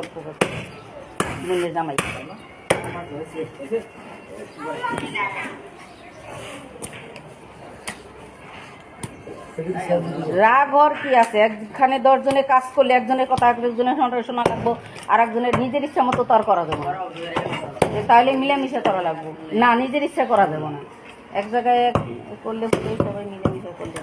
অল্প করে মনে জামাই রাগ হওয়ার কি আছে? একখানে 10 জনে কাজ করলে একজনের কথা একজনের শোনা লাগবো, আর একজনের নিজের ইচ্ছা মতো তর করা যাবে না। তাহলে মিলেমিশে করা লাগবো না, নিজের ইচ্ছা করা যাবে না। এক জায়গায় করলে সবাই মিলেমিশে করলে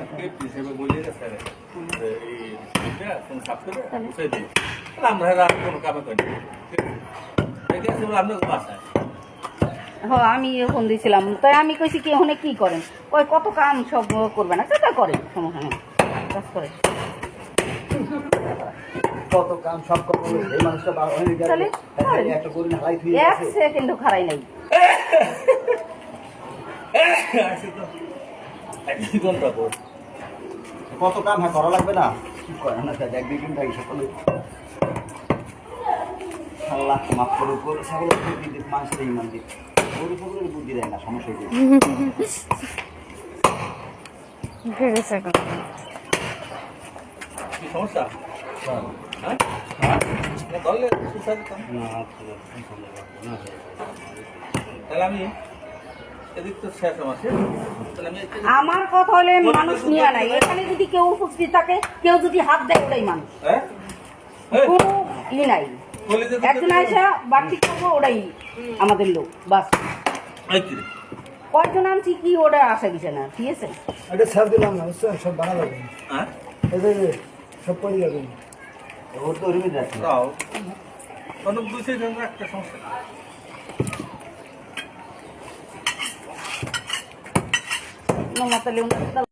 হ্যাঁ। আমি ফোন দিয়েছিলাম, তাই আমি কইছি কি ওখানে কি করেন, কয় কত কাম সব করবে না, তা করে সমস্যা নেই, কাজ করে কত কাম সব করবো এই মানুষটা এক সেকেন্ড খারাই নাই। কত কাম হ্যাঁ করা লাগবে না, কি করে না এক দুই দিন থাকি সকলে আল্লাহ মাফ করে গরু ছাগলের বুদ্ধি দিক, মানুষের ইমান দিক, গরু ছাগলের বুদ্ধি দেয় না, সমস্যা কি সমস্যা? তাহলে আমি এদিক তো শেষ আমার কথা হলে মানুষ নিয়ে নাই, এখানে যদি কেউ উপস্থিত থাকে, কেউ যদি হাত দেয় ওটাই মানুষ, কোনো ই নাই। একজন আইসা বাড়তি করবো ওটাই আমাদের লোক, বাস। কয়জন আনছি কি ওটা আসা দিছে না, ঠিক আছে এটা ছাড় দিলাম না, বুঝছেন সব বানা যাবে সব পড়ে যাবে, ওর তো ওরকমই যাচ্ছে একটা সমস্যা no, Natalia,